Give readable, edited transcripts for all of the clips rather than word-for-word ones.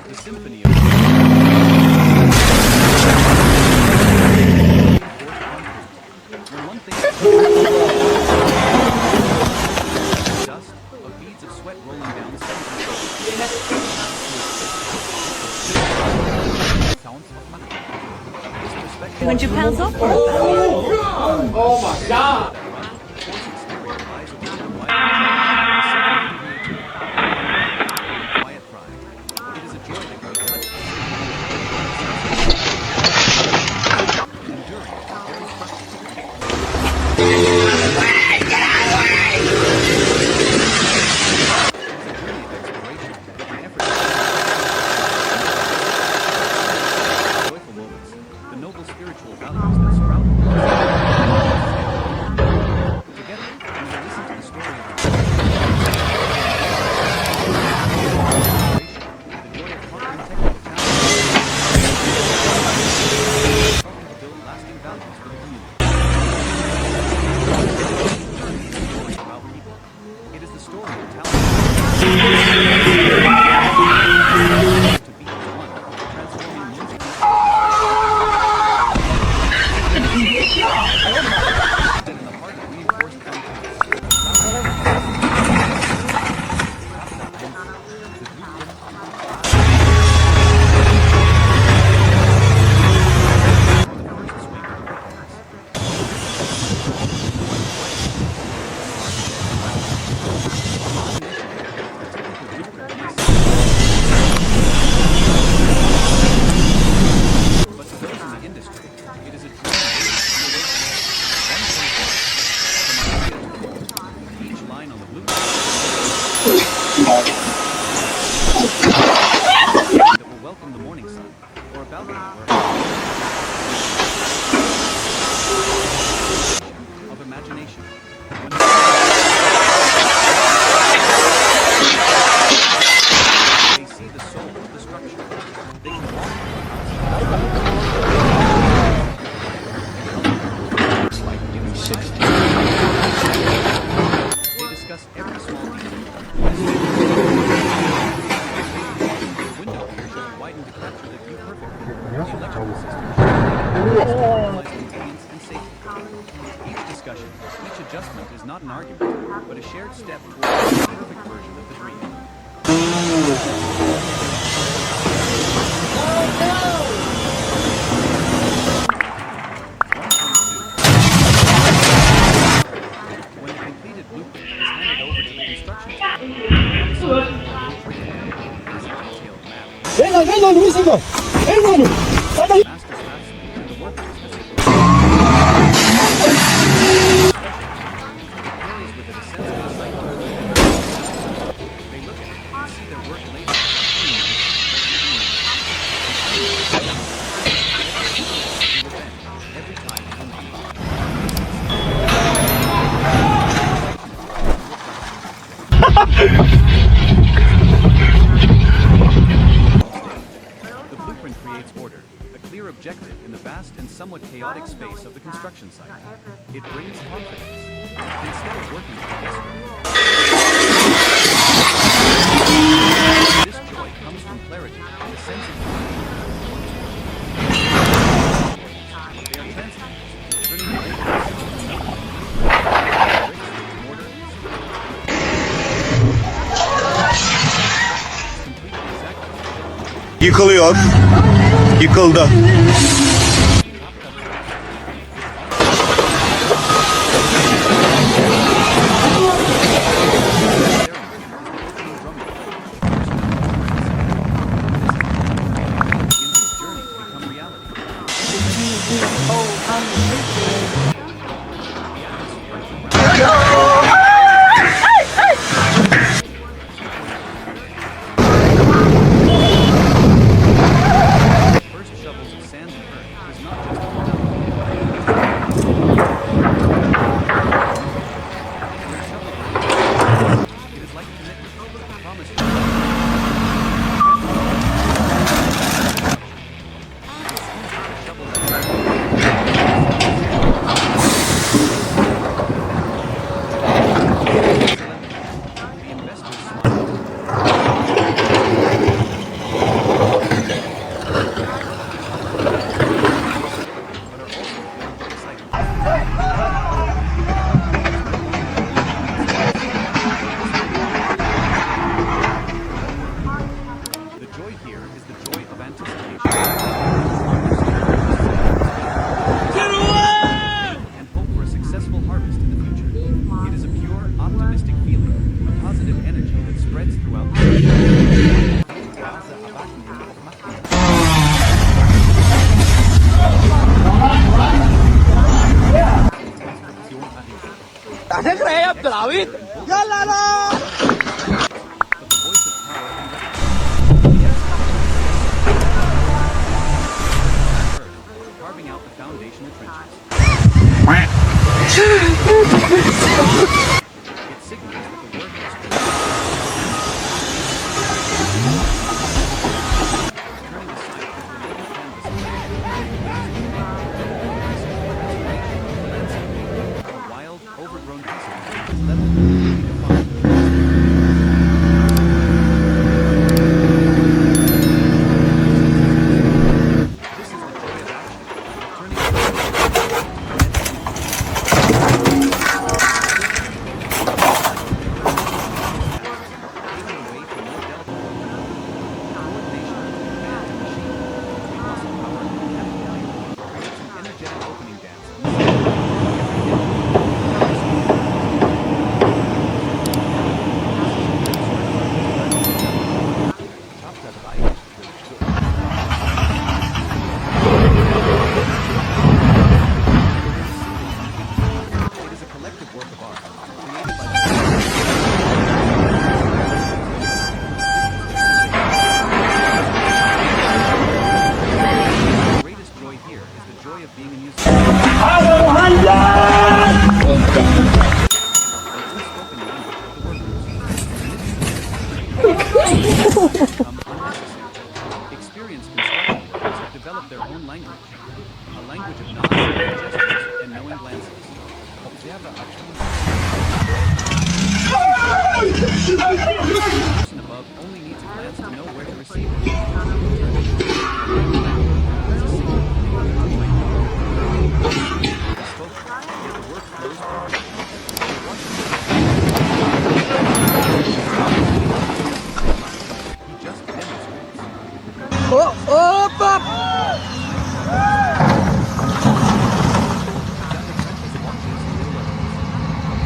The symphony of when one thinks dust of beads of sweat rolling down the sounds of math. 200 pounds off for a Oh my God! Quiet pride. It is a joy that can be touched. Enduring, very frustrating. Joyful moments, the noble spiritual values that sprout together, we will listen to the story of the joy of conquering technical talent, to build lasting values for the community. About people. It is the story of talent. To be as one, transforming music. In the heart of reinforced but to those in the industry, it is a dream. Each line on the blueprint that will welcome the morning sun, or a balcony of imagination. They see the soul of the structure. They can walk they discuss every small detail. Window here should be widened to capture the view perfectly. The electrical system convenience and safety. Each discussion, each adjustment is not an argument, but a shared step towards the perfect version of the dream. When the completed blueprint is handed over to the construction team, it is a detailed map. Master's class and the workers as it carries with it a sense of excitement. They look at it and see their work laid out. Every time it will The blueprint creates order, a clear objective in the vast and somewhat chaotic space of the construction site. It brings confidence. Instead of working for guesswork, this joy comes from clarity and a sense of unity. They are transformers, turning the mortar, completely exactly. Yıkılıyor. Yıkıldı. First shovels of sand and earth joy here is the joy of anticipation. And hope for a successful harvest in the future. It is a pure, optimistic feeling, a positive energy that spreads throughout the but the voice of power and recognition, carving out the foundational trenches. It signals that the work is turning the site into a living canvas of a wild, overgrown peasant is leveled and defined. This is the joy of action, turning paving the way for more delicate coordination of man and machine, between muscle power and mechanical value, creates an energetic opening dance. It is a collective work of art, created by the greatest joy here is the joy of being a musician. An unspoken language of the workers. Become unnecessary. Experienced construction workers have developed their own language. A language of nods, gestures, and knowing glances. Observer action. The person above only needs a glance to know where to receive it. Yet the work flows perfectly. He just demonstrates.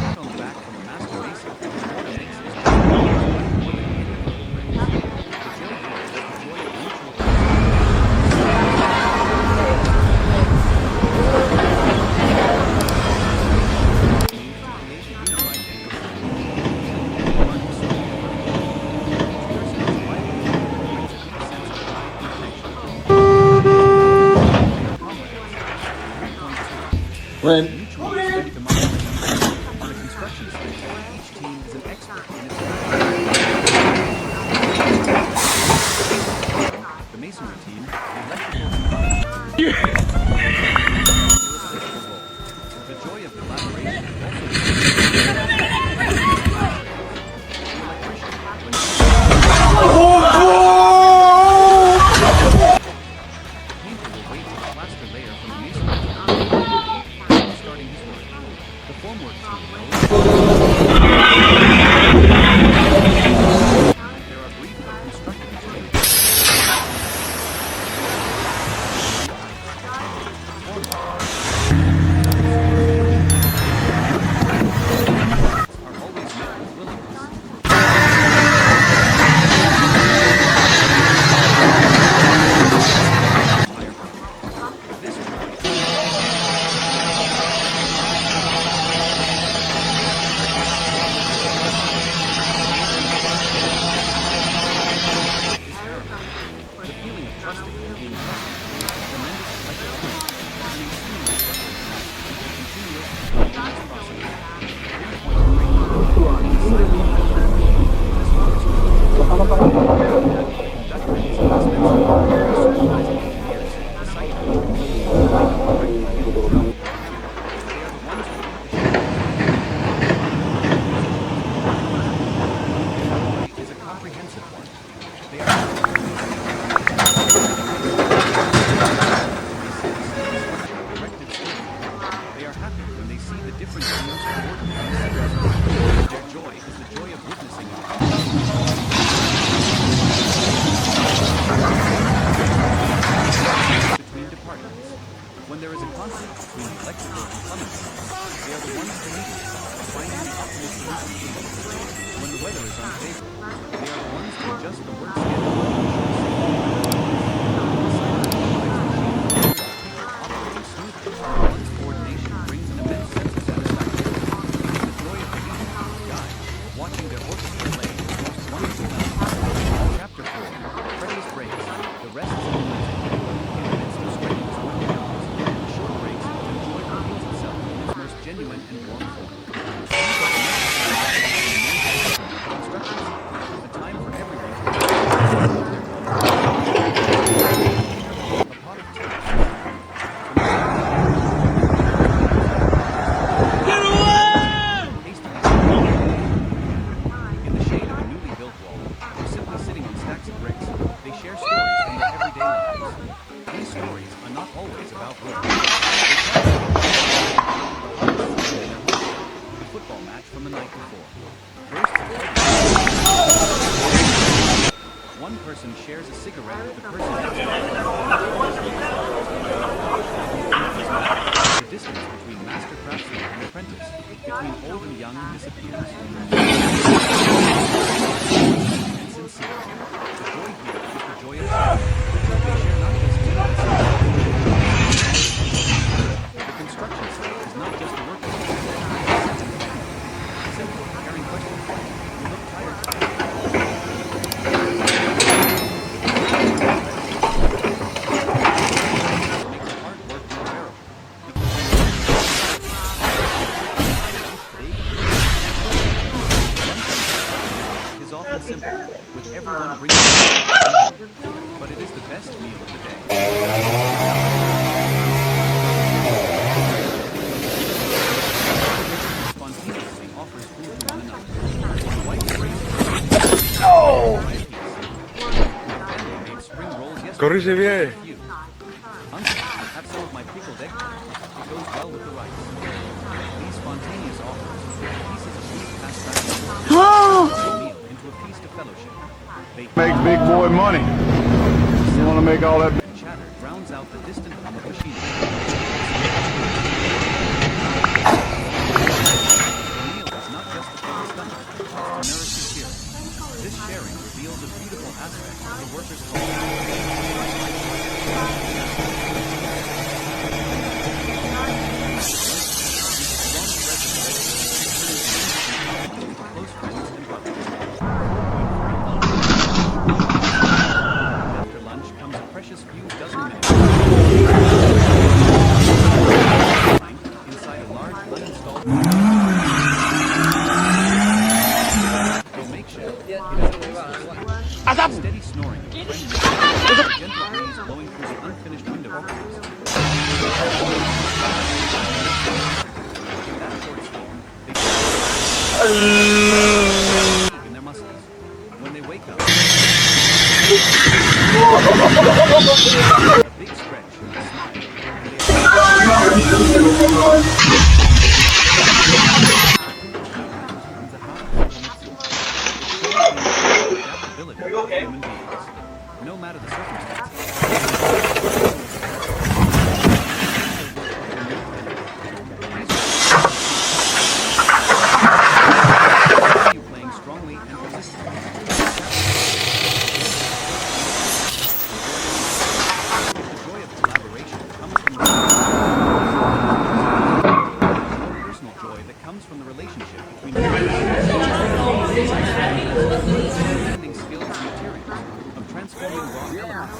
Pat on the back from a master mason whose water makes his job more than any verbal praise. The joy here is the joy of mutual create a unified When mutually respect among one another. On a construction site, each team is an expert in its the masonry team, the electrical and irreplaceable role. The joy of collaboration also the electrician, when the painter will wait for the plaster layer from the masonry team before starting his work. The formwork team knows there are brief but constructive exchanges. They share stories from their everyday lives. These stories are not always about work. They tell us the football match from the night before. Bursts of one person shares a cigarette with the person next to them. The distance between master craftsman and apprentice, between old and young, disappears. And sincere. The joy here is the joy of sharing. They share not just tools. The construction site is not just a workplace. Simple, caring questions. You look tired today. Simple, with everyone bringing but it is the best meal of the day. Spontaneously offers food to one another. White made spring rolls yesterday. Uncle, have some of my pickled eggplant. It goes well with the rice. These spontaneous offers, pieces of beef passed back and forth. Fellowship. Make big boy money. You want to make all that. Chatter drowns out the distant hum of machinery. The meal is not just to fill the stomach, it's to nourish the spirit. This sharing reveals a beautiful aspect of the workers' close friends and brothers. After lunch comes a precious few dozen minutes. Inside a large uninstalled makeshift, it is a steady snoring of friendly, a gentle breeze blowing through the unfinished window frames. In that short storm, they in their muscles. When they wake up, a big stretch, a smile, adaptability of human beings. No matter the circumstances. Playing strongly and persistently. The joy of collaboration comes from the personal joy that comes from the relationship between understanding skills and materials, of transforming raw elements.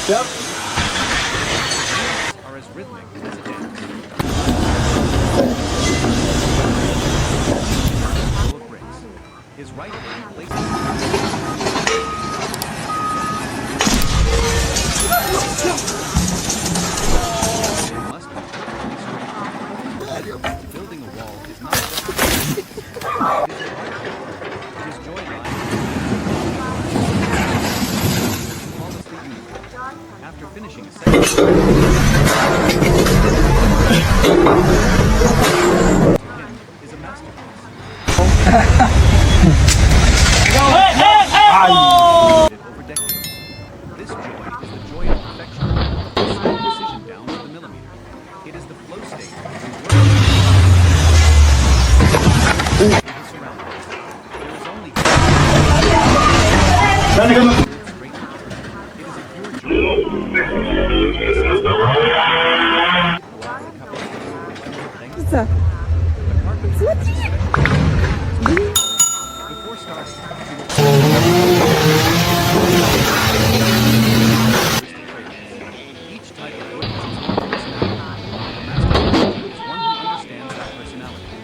Yep. Are as rhythmic as a dance. Of bricks. His right hand places must be straight. Building a wall is not just his joy lies flawlessly uniform. After finishing a second is a masterpiece. Over decades. This joy is the joy of perfection, of precision down to the millimeter. It is the flow state between work and his surroundings. There is only it is a pure joy. Before starting, each type of wood has its own personality. A master is one who understands that personality.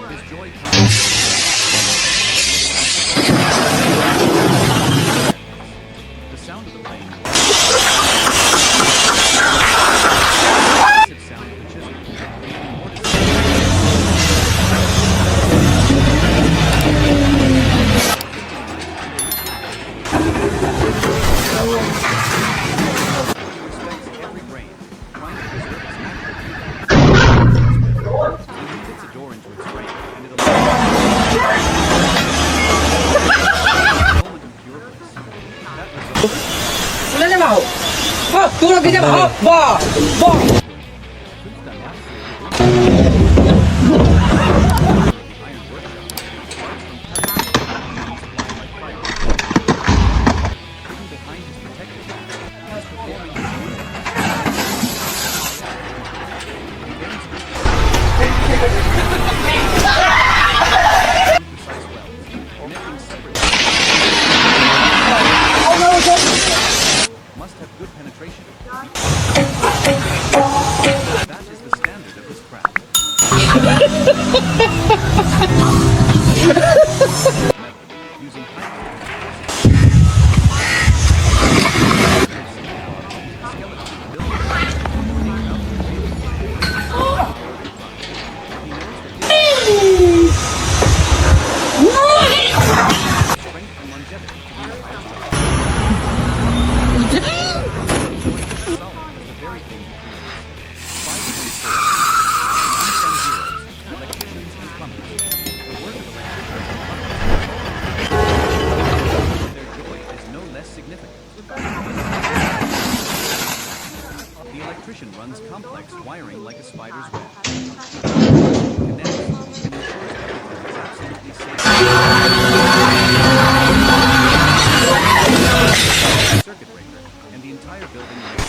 His joy comes the sound of the plane. The sound of the chisel. More Tú lo que llamas va. Must have good penetration. That is the standard of this craft. Using strength and longevity to be the very thing he creates. Unsung heroes, electricians and plumbers. The work of electricians and plumbers. Their joy is no less significant. The electrician runs complex wiring like a spider's web. Connects and ensures everything is absolutely safe. Circuit breaker and the entire building lights.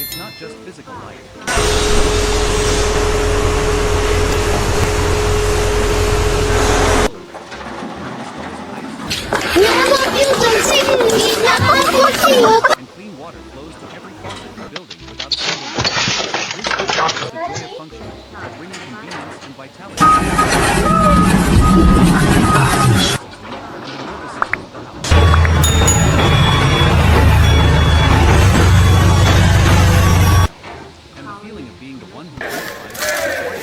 It's not just physical light. And clean water flows to every faucet in the building without a single leak. This is the joy of functioning, of bringing convenience and vitality. And the nervous system of the house. And the feeling of being the one who qualifies.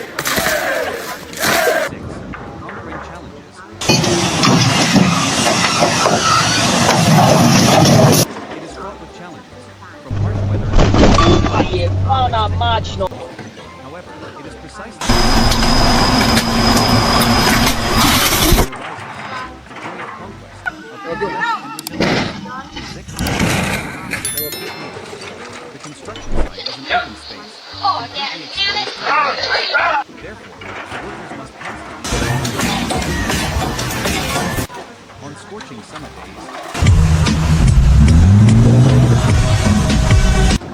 6. Conquering challenges. It is fraught with challenges, from harsh weather. However, it is precisely the joy of conquest, of progress and resilience. 6. The construction site is an open space, completely exposed to the weather. Therefore, workers must constantly on scorching summer days.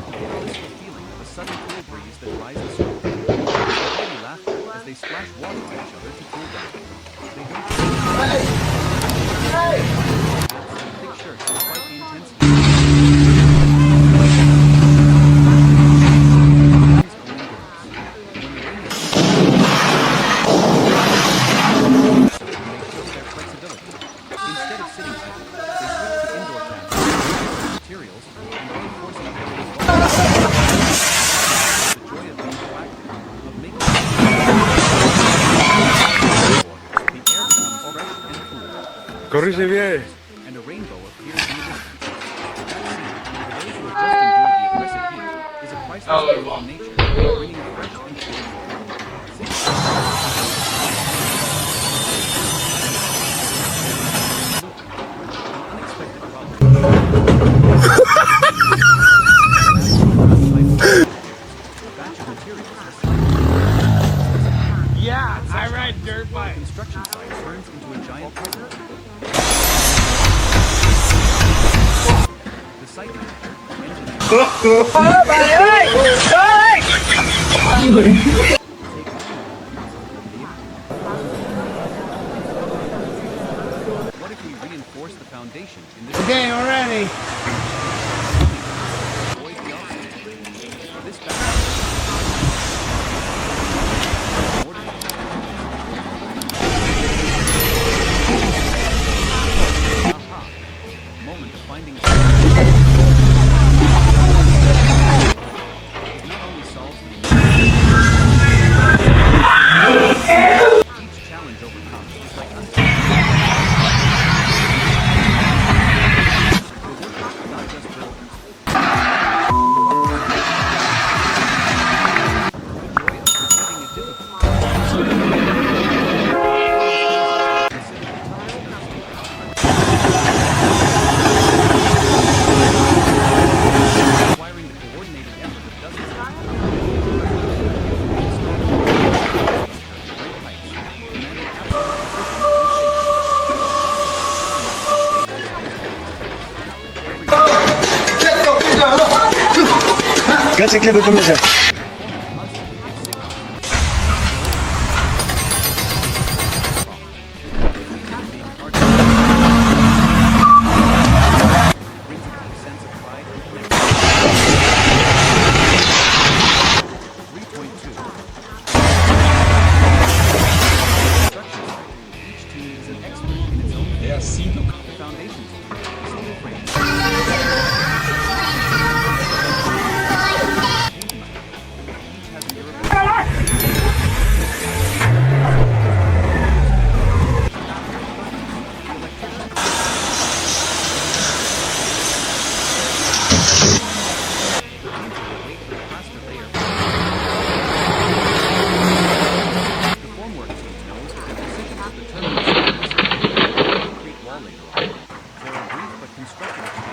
A sudden cool breeze that rises through. Heavy laughter as they splash water on each other to cool down. They don't thick shirts despite the intense heat. When the rain is they show their flexibility. Instead of sitting idle, they switch to indoor tasks, materials, and reinforcing their Corrige bien. and a rainbow appears in the distance. That scene, for those who have just endured the oppressive heat, is a priceless gift from nature, bringing a fresh and pure joy. An unexpected problem. Batch of materials. Yeah, I ride dirt The bike. construction site turns into a giant puzzle. The site manager, engineer, what if we reinforce the foundation in this Okay, already. avoid the obstacle? This aha! Moment of finding. It not only solves the each challenge overcome is like not just builders. The joy of completing a difficult Gerçekleri dokunmayacak. É assim que o Foundation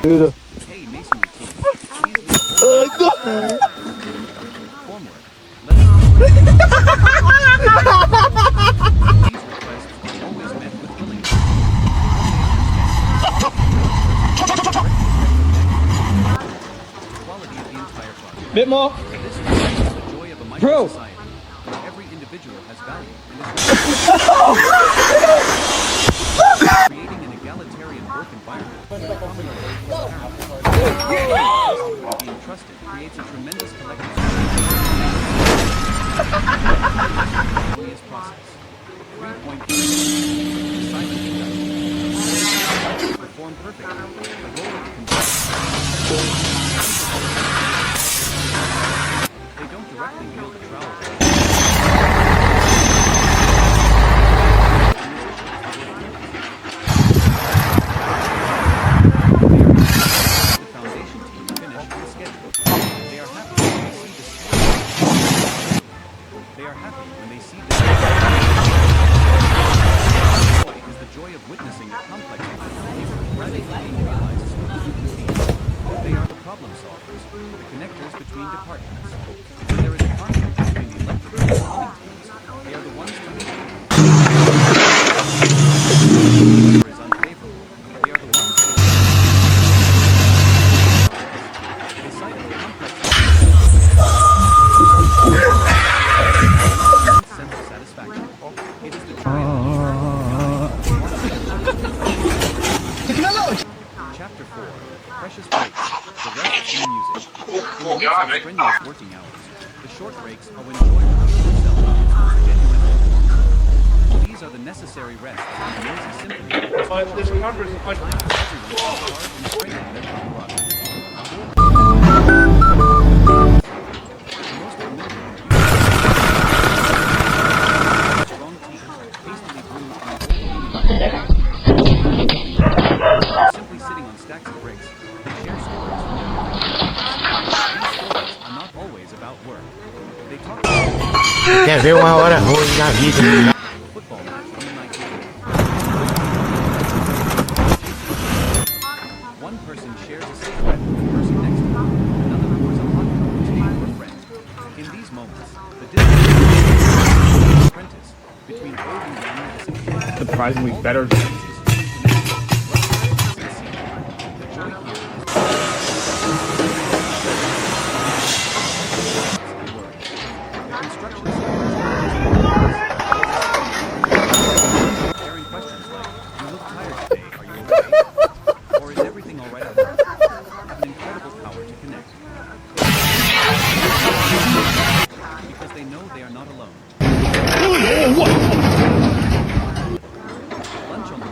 Yürü. Hey, masonry team. Please formwork. These requests are always met with willingness. Quality of the entire project. Bit more. This is the joy of a micro Bro. society where every individual has value and is creating an egalitarian work environment. Being trusted creates a tremendous collective harmonious process. 3.3 Silent induction. Perform perfectly. The role of they don't directly wield the trowel. They are happy when they see this. Is the joy of witnessing a complex rather than being realized. They are the problem solvers, the connectors between departments. When there is a conflict between the electrical and plumbing teams, they are the ones to meet. Is unfavorable. They are the ones to the site of the complex sense of satisfaction. It is the joy Chapter 4. Precious breaks. The rest in music. In the midst of strenuous working hours, the short breaks are when joy reveals itself in its most genuine form. These are the necessary rests in the noisy symphony of this time for everyone to recharge and strengthen their camaraderie. The most familiar strong tea, hastily brewed on simply sitting on stacks of bricks, they share stories from their lives. These stories are not always about work. They talk about Quer ver uma hora ruim na vida? football match from the 1980s. One person shares a cigarette with the person next to them. Another pours a hot cup of tea for a friend. In these moments, the distance apprentice between old and young medicine. Surprisingly better. They are not alone. Lunch on the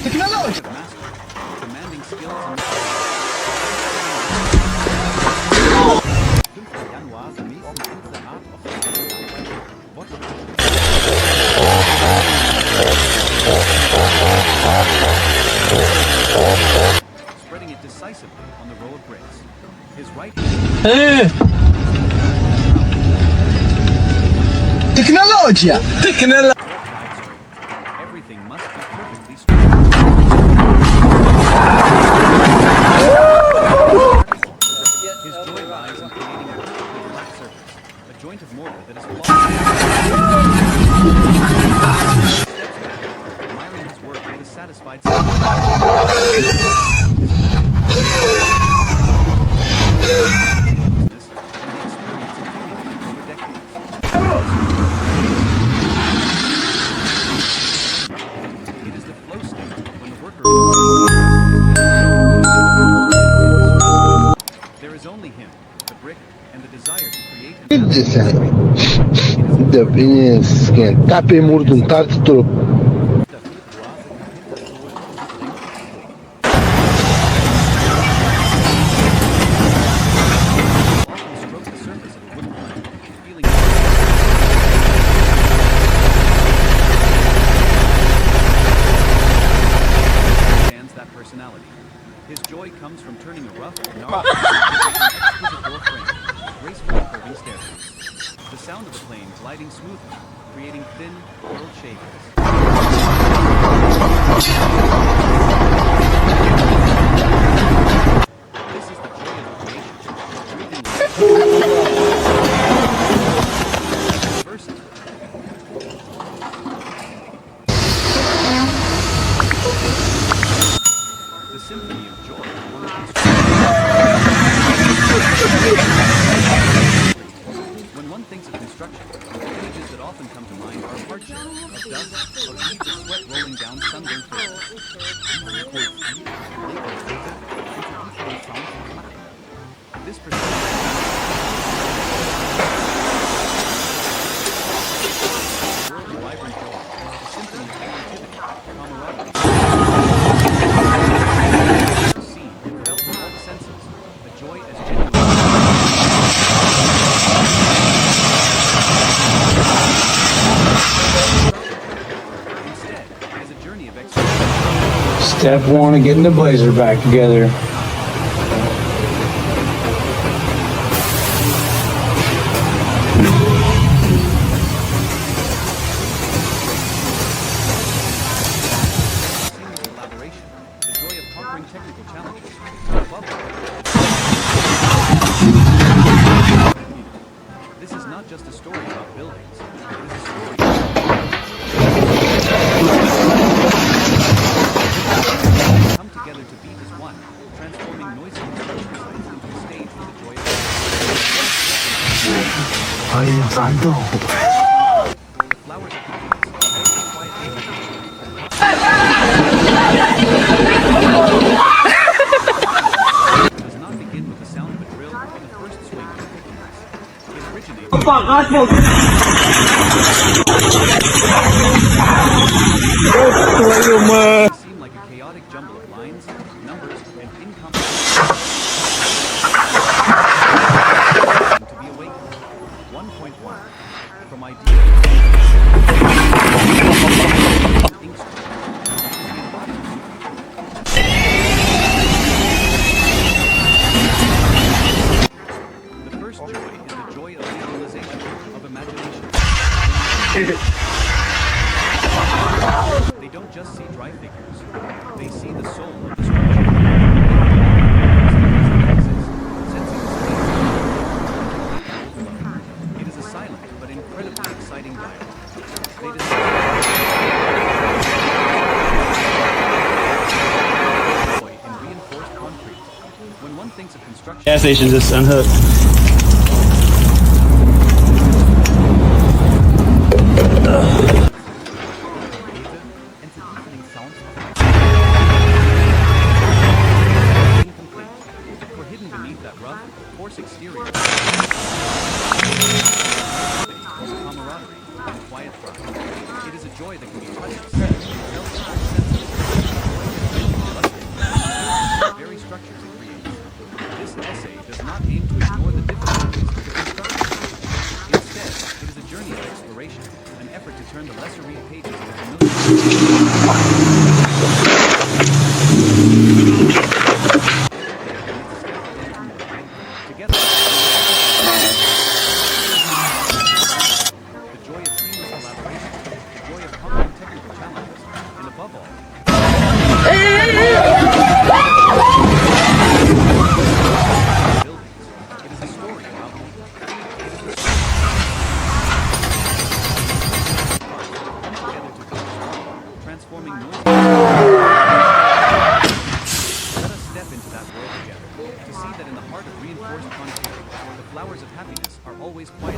Technology! Commanding skills and Januar der nächsten Künstler Art of Watch. Spreading it decisively on the row of bricks. His right Tecnologia! Tecnologia! everything must be perfectly straight. His joy lies in creating a perfectly flat surface, a joint of mortar that is flawless. Admiring his work with a satisfied It is the flow state when the worker is there is only him, the brick, and the desire to create Da bine esquentar pe murdo um tarto troco. stroke the surface of a wooden plank, feeling understands that personality. His joy comes from turning a rough, gnarled exquisite door frame, gracefully curving staircase. The sound of the plane gliding smoothly, creating thin, curled shavings. This is the joy of creation. Breathing versatile. The symphony of joy. When one thinks of construction, images that often come to mind are hardship, of dust, of beads of sweat rolling down sunburned faces. This world of vibrant joy, a symphony of creativity, camaraderie. Seen and felt with all senses, a joy as genuine. Instead, as a journey of exploration. Step one of getting the blazer back together. Seamless collaboration, the joy of conquering technical challenges. Above all, this is not just a story about buildings. It is a story come together to beat as one, transforming noisy construction sites into a stage for the joy of Santo. the flowers of happiness. Quiet does not begin with the sound of a drill or the first swing of a pickaxe. It originates seem like a chaotic jumble of lines, numbers, and incomprehensible to be awakened. 1.1 from idea the first joy is the joy of visualization, of imagination. They don't just see dry figures, they see the soul of the structure. It is a silent but incredibly exciting dialogue. They joy in reinforced concrete. When one thinks of construction, Gas station just unhooked. incomplete. For hidden beneath that rough, coarse exterior, camaraderie and quiet pride. joy that can be touched, felt, sensitive, the very structures it creates. This essay does not aim to ignore the difficulties of the construction. Instead, it is a journey of exploration, an effort to turn the lesser-read pages into together. The joy of seamless collaboration, the joy of conquering technical challenges, and above all, it is a story about transforming noise. Let us step into that world together to see that in the heart of reinforced concrete, the flowers of happiness are always quiet.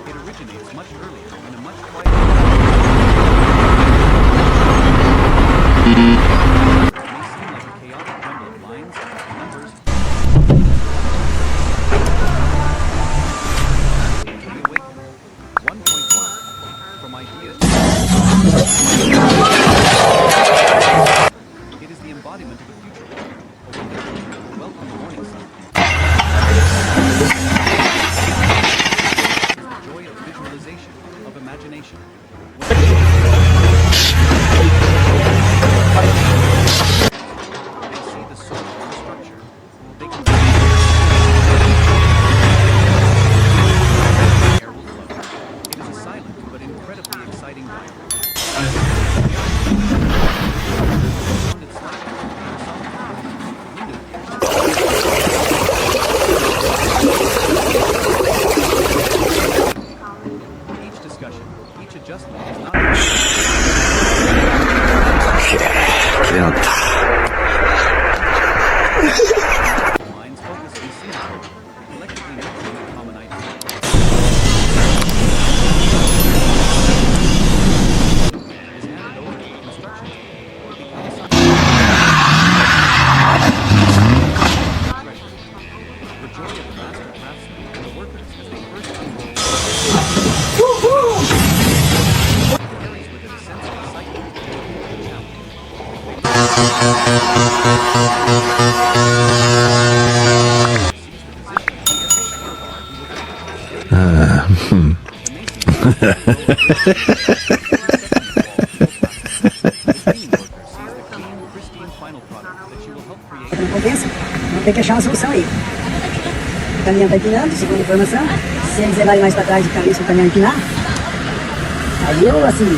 It originates much earlier in a much quieter. It may seem like a chaotic jumble of lines, numbers. Reawaken. 1.1. From ideas. It is the embodiment of the future world. Awaken. Welcome the morning sun. The joy of visualization, of imagination. They see the soul of the structure. They can air will flow. It is a silent but incredibly exciting ride. Sounded slightly. Each discussion, each adjustment is not minds focus on single, collectively nurturing a common idea. Is handed over to the construction team. It becomes the joy of the master craftsman and the workers as they first unroll carries with it a sense of excitement and challenge. Não compensa, vamos ter que achar uma solução aí. O caminhão está empinando, segundo a informação. Se eles levarem mais para trás o caminhão, se o caminhão empinar, aí eu, assim,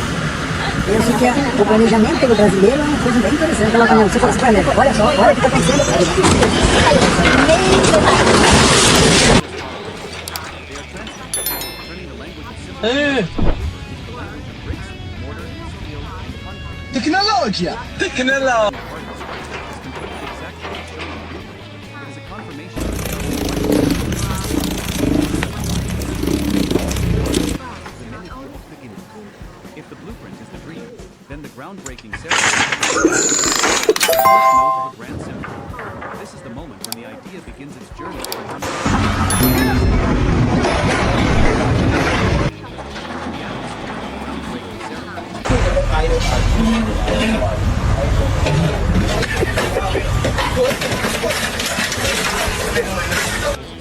penso que o planejamento do brasileiro é uma coisa bem interessante. Olha lá, caminhão, você fala assim, olha só, olha o que está acontecendo. Tecnologia! Tecnologia! It is a confirmation. If the blueprint is the dream, then the groundbreaking ceremony is the first note of a grand symphony. This is the moment when the idea begins its journey toward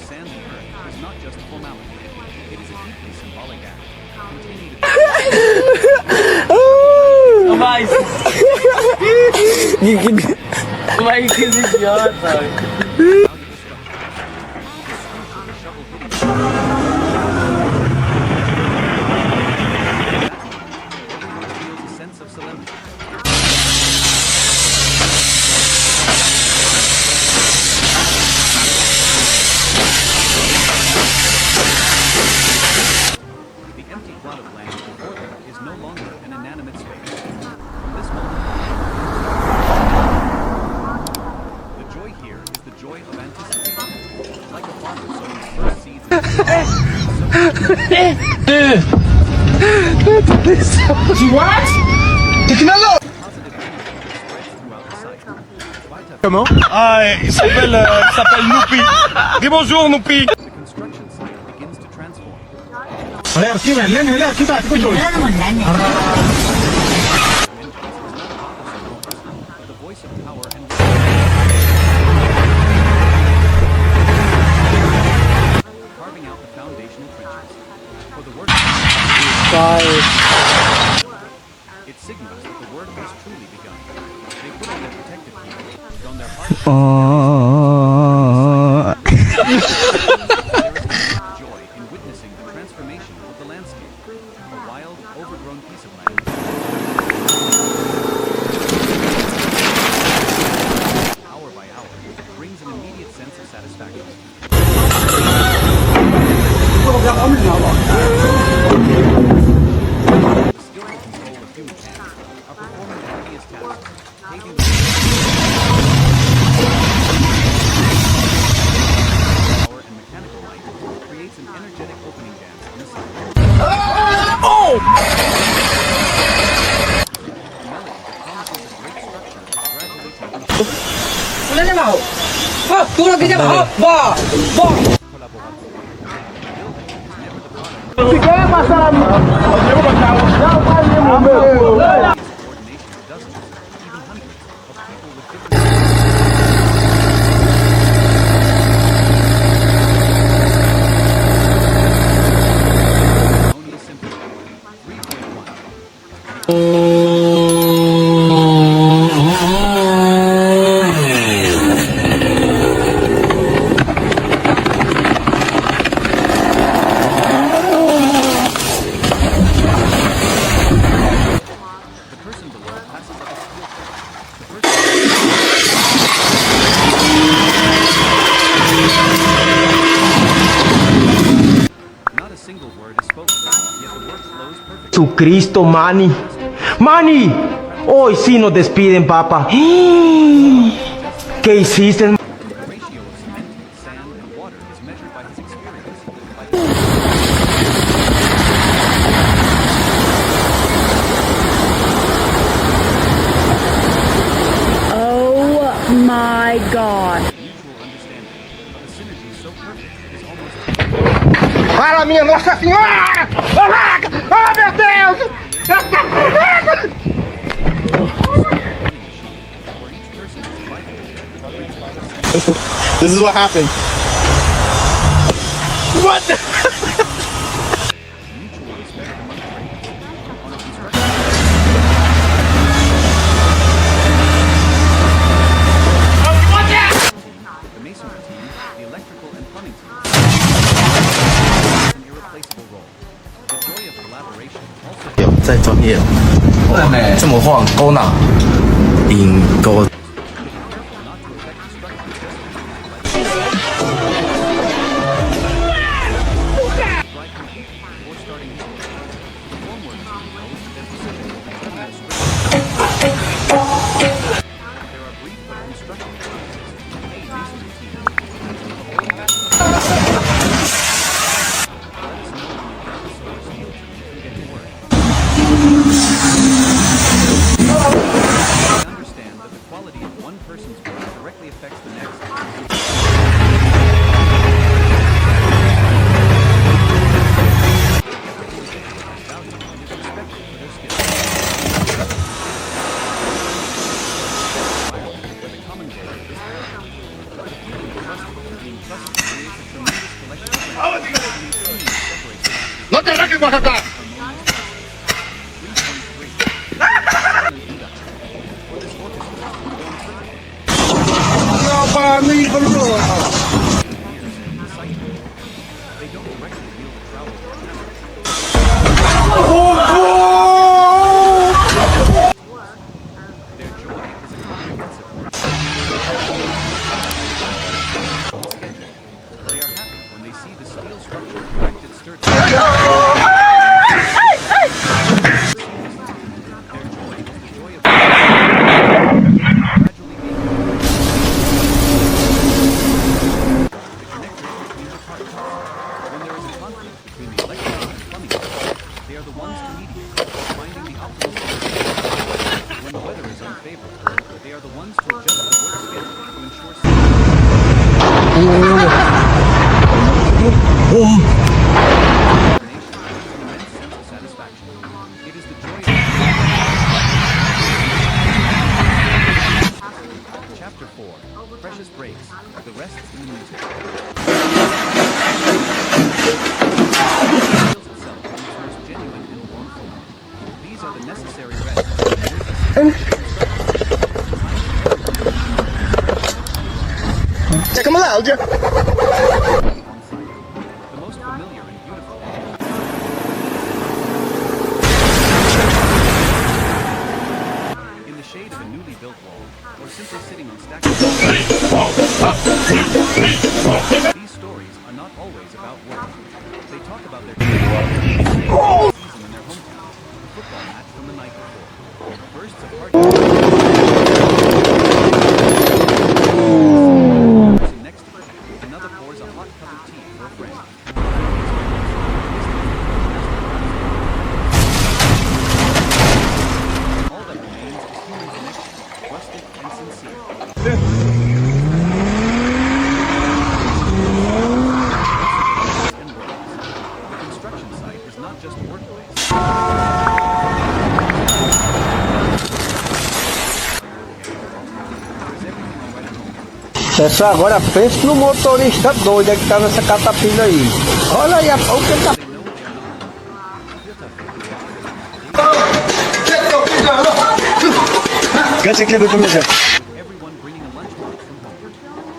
Sand and earth is not just a formality. It is a deeply symbolic act, containing the Mas. Mas que idiota. feels a sense of solemnity. The empty plot of land before them is no longer an inanimate space. From this moment, the joy here is the joy of anticipation. Like a farmer sowing his first seeds in What? Tecnologia! positive energy spreads throughout the site. Comment? Il s'appelle Noupi. Dis bonjour, Noupi. The construction site begins to transform. The voice of power and carving out the foundational trenches. For the work it signals that the work has truly begun. They put on their protective gear, don their hard joy in witnessing the transformation of the landscape. A wild, overgrown piece of land. Hour by hour, brings an immediate sense of satisfaction. The skillful control of human hands are performing the heaviest tasks, paving the power and mechanical light creates an energetic opening dance in the sun. A melody that promises a great structure is gradually taking shape. Coordination of dozens, even hundreds, of people with different harmonious symphony. 3.1. The person below passes up a skill check. The person not a single word is spoken, yet the work flows perfectly. Jesucristo, Manny. Manny. Hoy sí nos despiden, papá. ¿Qué hiciste? The ratio of cement, sand, and water is measured by his experience. Oh my God. Mutual understanding of a synergy so perfect it is almost Fala, minha Nossa Senhora! Oh, meu Deus! where each person is vital. This is what happened. What the? Mutual respect among trades. On a construction the masonry team, the electrical and plumbing team. An irreplaceable role. The joy of collaboration also 在专业，这么晃，勾哪？引勾。 not to affect the structure Right before starting his work. The formwork team knows that precision will be driven as there are brief but constructive processes. The masonry team let us know when your compass or steel team can get to work. We understand that the quality of one person's work directly affects the next. Value and is respected for their skills. Where the common goal is paramount. The feeling of trusting and being trusted creates a tremendous collective strength. No te arranques, Oaxaca! 3.3. They don't directly wield the trowel or hammer. Their joy is a comprehensive work. They are happy when they see the steel structure erected sturdily. immense sense of satisfaction. It is the joy of Chapter 4. Precious breaks. The rest in the music. Feels itself in its most genuine and warm form. These are the necessary rests. Check them out, The most familiar and beautiful. In the shade of a newly built wall, or simply sitting on stacked these stories are not always about work. They talk about their season in their hometown, a football match from the night before, bursts of heart next to you, another pours a hot cup of tea for a friend. All that remains is human connection, rustic and sincere. The construction site is not just a workplace. Pessoal, agora pense no motorista doido que tá nessa catapilha aí. Olha aí, o que tá... Everyone bringing a lunchbox from home,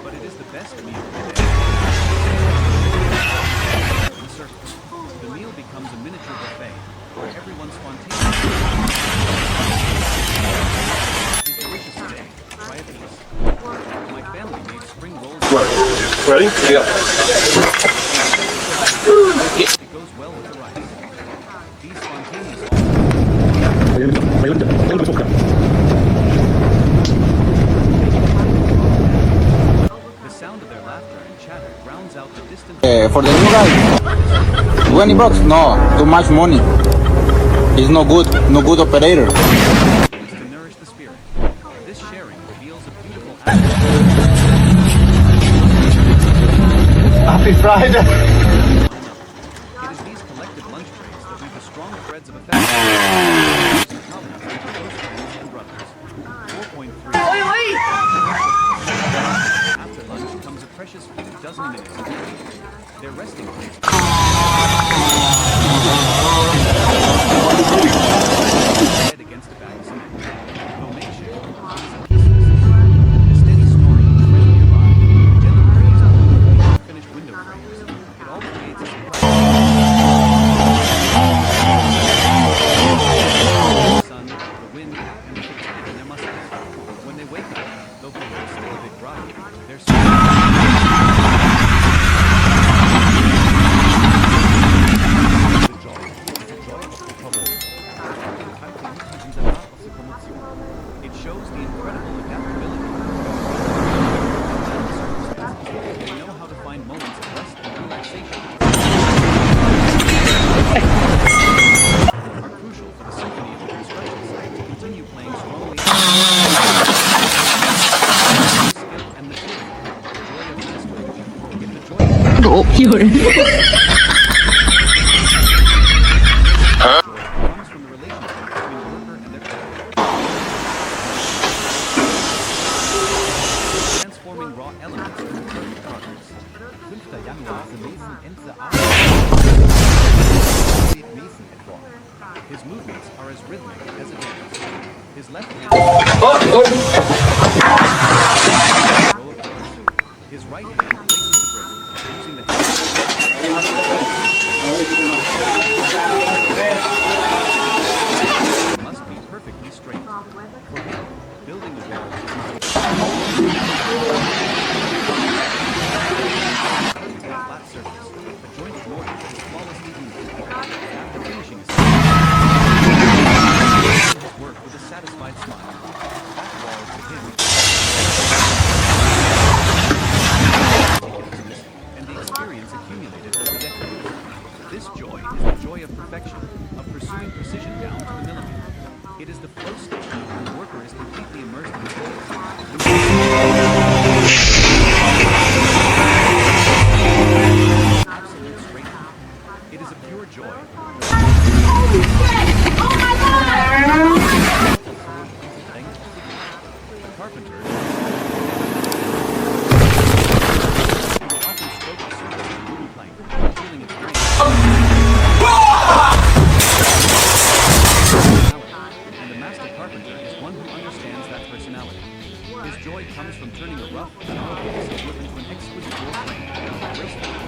but it is the best meal of the day. In a circle, the meal becomes a miniature buffet where everyone spontaneously is delicious today. Try a piece. My family made spring rolls. Ready? Yeah. It goes well with the rice. These spontaneous the sound of their laughter and chatter drowns out the distant For the new guy, 20 bucks? No, too much money. He's no good operator. to nourish the spirit. This sharing reveals a beautiful Happy Friday! It is these collective lunch breaks that weave the strong threads of affection and common into close friends and brothers. 4.3. After lunch comes a precious few dozen minutes of sleep. Their resting place. Head against a bag of cement. Though makeshift, it is a peaceful sleep. The steady snoring of a friend nearby, the gentle breeze blowing the finished window frames. It all creates a surprise. The sun, the wind, and the fatigue in their muscles. When they wake up, though it's still a bit groggy, they're it shows the incredible adaptability. They know how to find moments of rest and relaxation. Are crucial for the symphony of the construction site to continue playing strongly. Skill and maturity, the joy of mastery. If the joy comes from the relationship between the worker and their transforming raw elements into perfect products. 5. Januar His movements are as rhythmic as a dance. His left hand his right hand places the brake, using the hand must be perfectly straight. For him, building a wall is not a flat surface, a jointed mortar that is flawlessly moved. After finishing his work with a satisfied smile, that wall to him and the experience accumulated over decades. This joy is the joy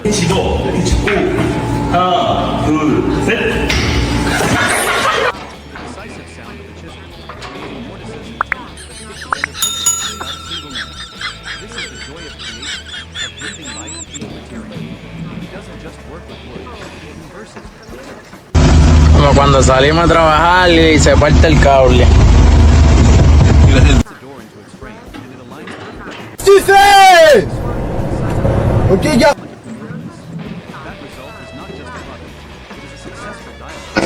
지도 이렇게 짚고 하나, 둘, 셋. Decisive sound of the chisel, creating mortises and teeth that fit together perfectly without a single note. This is the joy of creation, of breathing life into material. He doesn't just work with wood, he converses with it. Como cuando salimos a trabajar y se parte el cable. Puts a door into its frame, and it aligns perfectly. Jesus! Okay, yeah. That result is not just a product, it is a successful dialogue.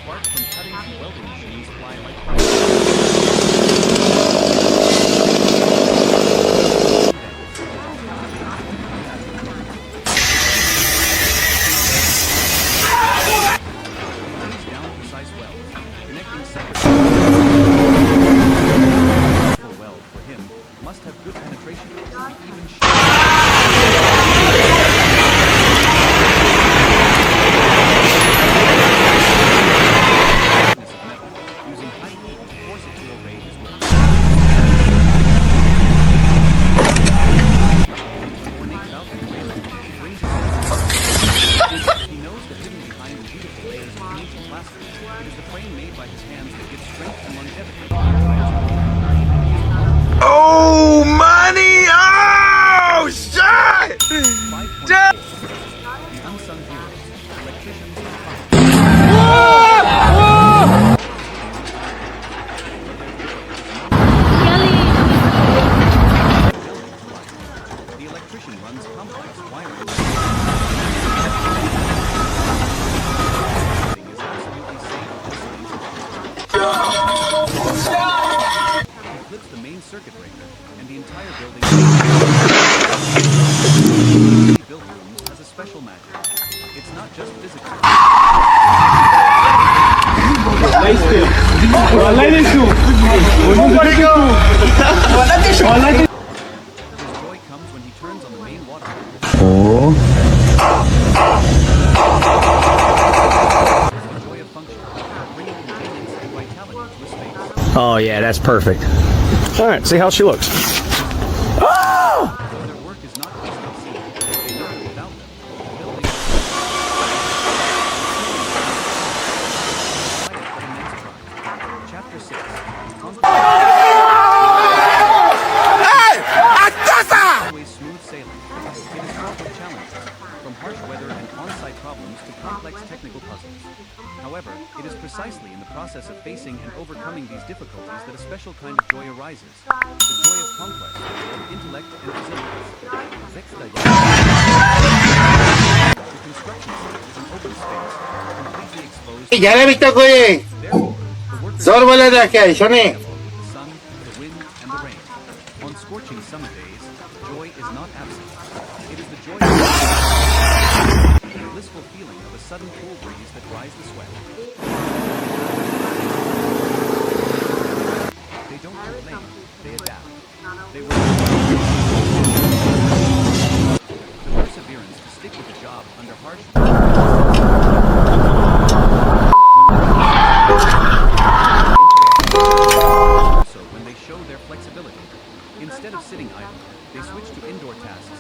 Sparks from cutting and welding machines fly like fireworks. Down precise welds, connecting separate weld for him must have good penetration to be even using high heat to force it to obey his will. Ornate balcony railing brings he knows that hidden behind the beautiful layers of paint and plaster, it is the frame made by his hands that gives strength and longevity. Oh, money! Oh, shit! 5.4. The unsung heroes, electricians and plumbers. The electrician runs complex wiring. Is absolutely safe and safe. He flips the main circuit breaker, and the entire building built rooms has a special magic. It's not just physical. His joy comes when he turns on the main water heater. It's the joy of function, bringing convenience and vitality to a space. Oh, yeah, that's perfect. All right, see how she looks. Their work is not easily seen. They know that without them, the building Chapter 6. Always smooth sailing. It is fraught with challenges, from harsh weather and on-site problems to complex technical puzzles. However, it is precisely in the process of facing and overcoming these difficulties that a special kind of joy arises. The joy of conquest, of intellect and resilience. The construction site is an open space, completely exposed. Therefore, the workers with the sun, the wind, and the rain. On scorching summer days, joy is not absent. It is the joy of the blissful feeling of a sudden cool breeze that dries the sweat. They don't complain, they adapt. They work. The perseverance to stick with the job under harsh also when they show their flexibility. Instead of sitting idle, they switch to indoor tasks.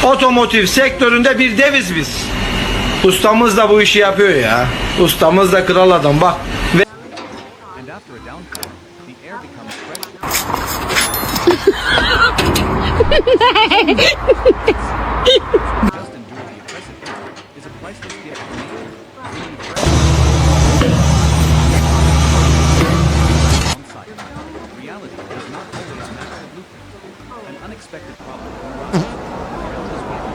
Otomotiv sektöründe bir deviz biz. Ustamız da bu işi yapıyor ya. Ustamız da kral adam bak. And after a downpour, the air becomes fresh. Just endure the oppressive heat is a priceless gift from nature, bringing fresh on site. Reality does not always match the blueprint. An unexpected problem arises. As we have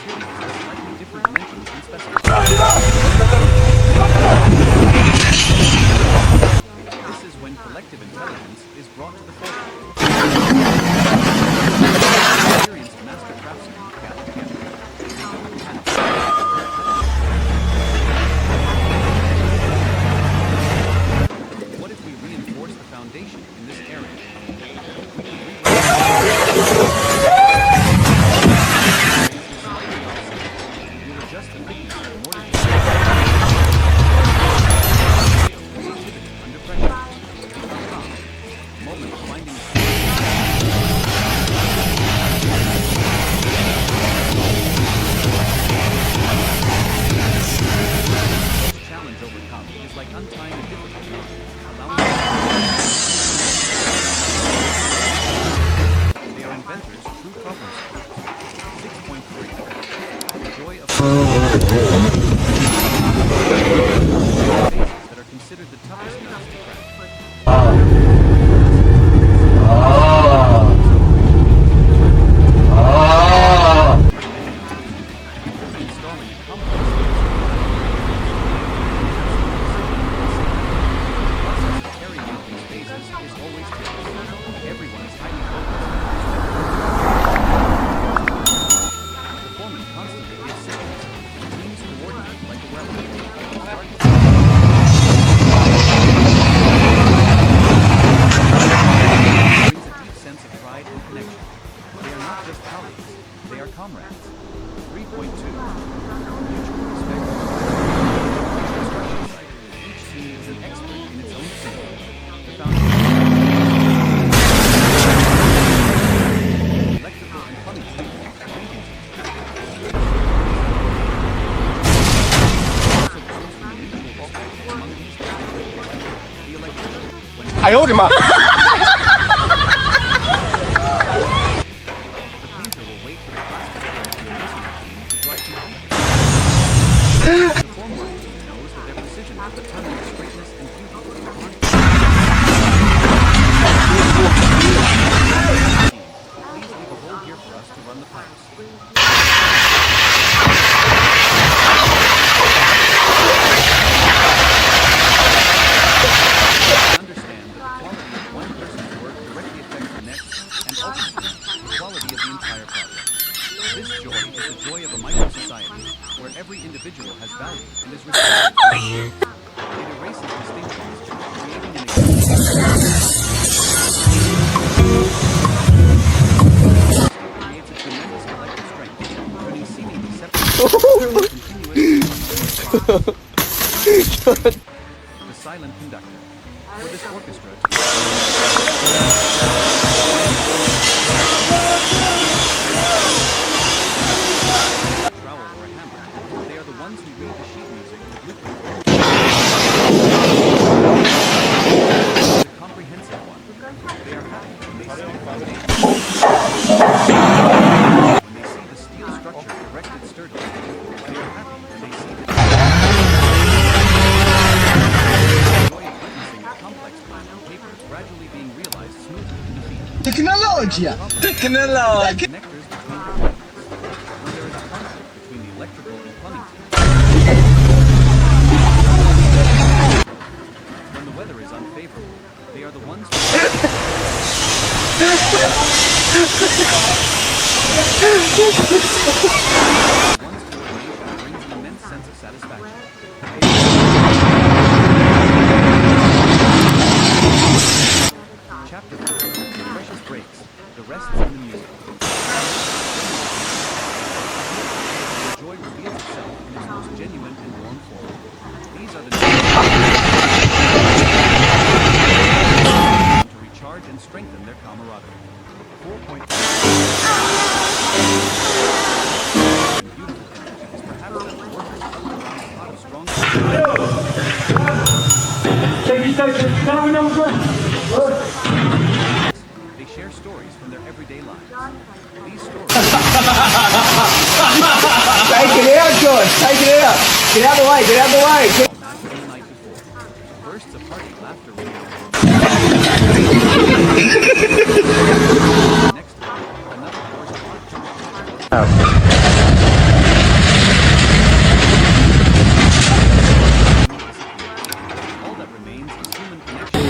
anticipated, slightly different dimensions and specifications. This is when collective intelligence is brought to the forefront. that are considered the toughest nuts to crack. Installing a complex process of carrying out these phases is always tedious. Everyone is highly focused. Performing constantly gives signals. Teams coordinate like a weather. Brings a deep sense of pride and connection. They are not just colleagues, they are comrades. 3.2. Mutual respect. Construction site. Each team is an expert in its own field. The foundation. Electrical and plumbing team. Also comes from the mutual respect among these people. The electrician. When I owed him up. the painter will wait for the plaster and masonry team to dry completely. The formwork team knows that their precision will determine the straightness and beauty of the art. Please leave a hole here for us to run the pipes. Understand that the quality of one person's work directly affects the next, and ultimately, the quality of the entire project. This joy is the joy of a micro-society, where every individual has value and is respected. It erases distinctions, creating an creates a tremendous collective strength, turning seemingly separate continuous. The silent conductor. For this orchestra trowel or a hammer, they are the ones who read the sheet music with blueprint. The comprehensive one. They are happy when they see the foundation. When they see the steel structure erected sturdily, they are happy when they see the joy of witnessing a complex plan on paper gradually being realized smoothly in the field. Technology. Technology. Connectors between departments. When there is a conflict between the electrical and plumbing teams. When the weather is unfavorable, they are the ones who coordination brings an immense sense of satisfaction. Chapter 4. The precious breaks. The rest is in the music. The joy reveals itself in its most genuine and warm form. These are the to recharge and strengthen their camaraderie. 4.5. Beautiful image is perhaps that the workers huddle around a pot of strong. They share stories from their everyday lives. These stories. The night before. Bursts of hearty laughter ring out. Next day, another course of hot chocolate. All that remains is human connection.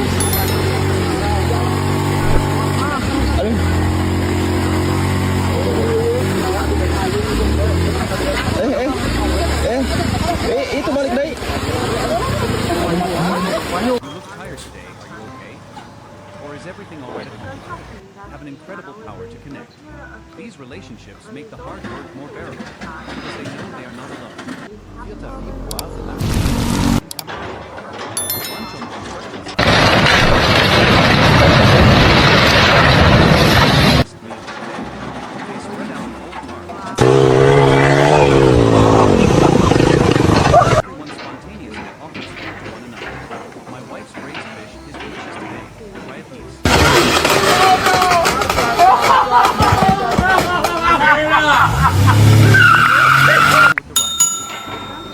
Ito balik dai. You look tired today, are you okay? Or is everything alright at home? Have an incredible power to connect. These relationships make the hard work more bearable, because they know they are not alone. Lunch on the construction site. They spread out the whole farm. Everyone spontaneously offers food to one another. My wife's raised fish is delicious today. Try a piece. With the rice.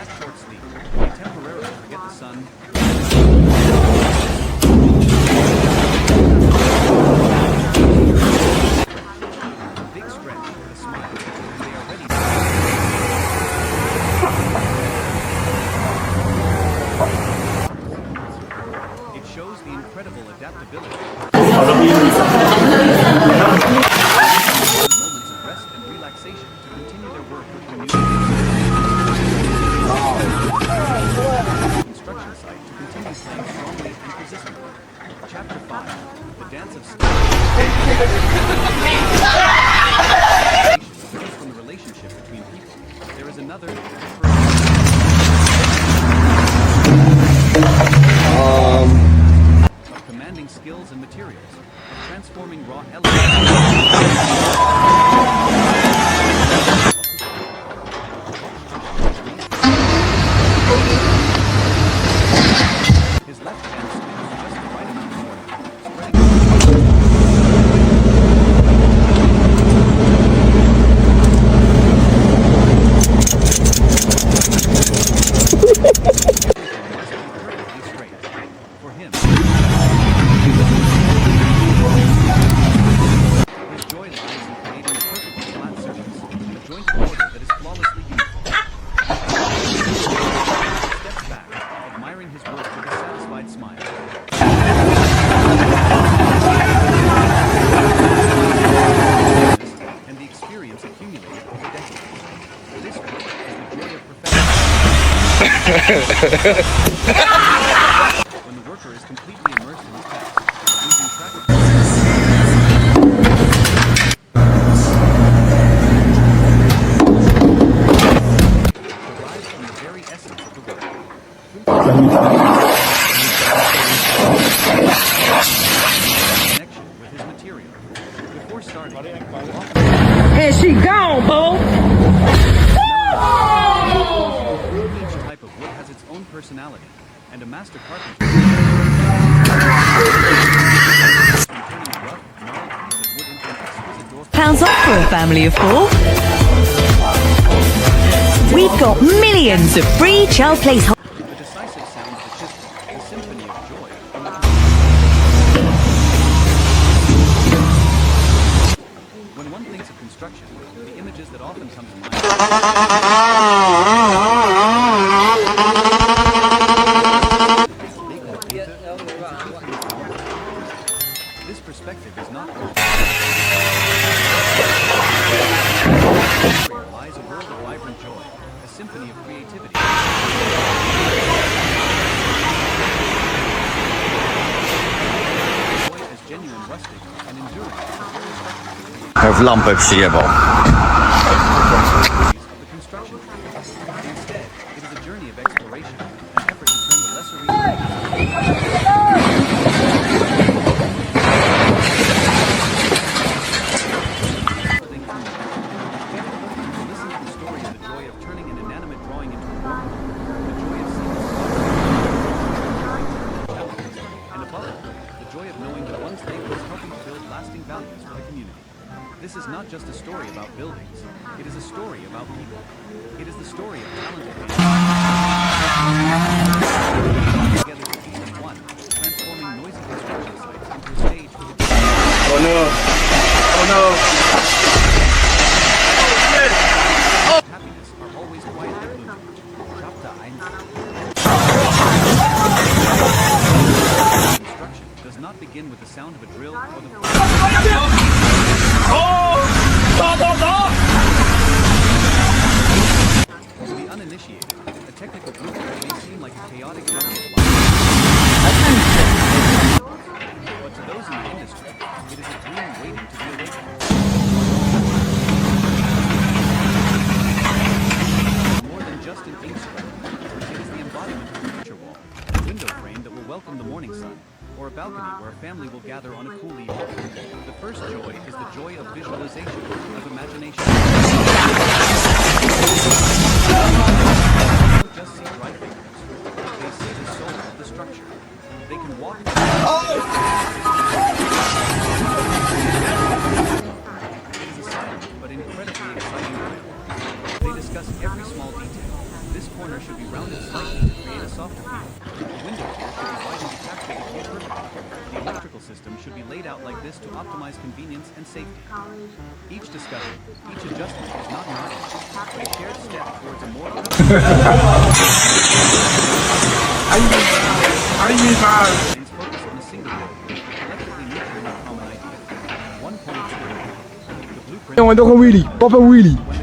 that short sleep, they temporarily forget the sun. Big stretch with a smile, and they are ready. It shows the incredible adaptability. Moments of rest and relaxation to continue their work with community. Construction site to continue playing strongly and persistently. Chapter 5, The Dance of Skill. From the relationship between people, there is another of commanding skills and materials, of transforming raw elements. His left hand spins just the right amount of water, perfectly straight. For him, his joy lies in creating a perfectly flat surface, a jointed order that is flawlessly uniform. Steps back, admiring his work with a satisfied smile. And the experience accumulated over decades. This work is the joy of perfection. When the worker is completely immersed in his task, losing track of derives from the very essence of the work. Connection with his material. Before starting, And she gone, boo. each type of wood has its own personality, and a master carpenter turning rough, gnarled piece of wood into an exquisite door. Pounds off for a family of 4. We've got millions of free child place. The decisive sound of the chisel, the symphony of joy. When one thinks of construction, the images that often come to mind. This perspective is not wrong. There lies a world of vibrant joy, a symphony of creativity. Joy as genuine, rustic, and enduring as the very structure W lampę przyjebał. of the construction tree. Instead, it is a journey of exploration, an effort to turn the lesser listen to the story of the joy of turning an inanimate drawing into a work, the joy of seeing and above all, the joy of knowing that one's labor is helping to build lasting values for the community. This is not just a story about buildings. It is a story about people. It is the story of talented men. Together to be as one, transforming noisy construction sites into a stage for the Oh no. Oh no. happiness are always quietly blooming. Chapter 1. Construction does not begin with the sound of a drill or the To the uninitiated, a technical blueprint may seem like a chaotic jungle of life. But to those in the industry, it is a dream waiting to be awakened. More than just an ink spread, it is the embodiment of a picture wall, a window frame that will welcome the morning sun, or a balcony where a family will gather on a cool evening. The first joy is the joy of visualization, of imagination. They don't just see dry figures. They see the soul of the structure. They can walk through it is a silent but incredibly exciting thrill. They discuss every small detail. This corner should be rounded slightly to create a softer feel. The window here should be wide and detached with a view vertically. The electrical system should be laid out like this to optimize convenience and safety. Each discussion, each adjustment is not an argument, but a shared step towards a more lanes focus on a single goal, collectively nurturing a common idea. One point of the blueprint. Jongen, toch een wheelie. Papa wheelie.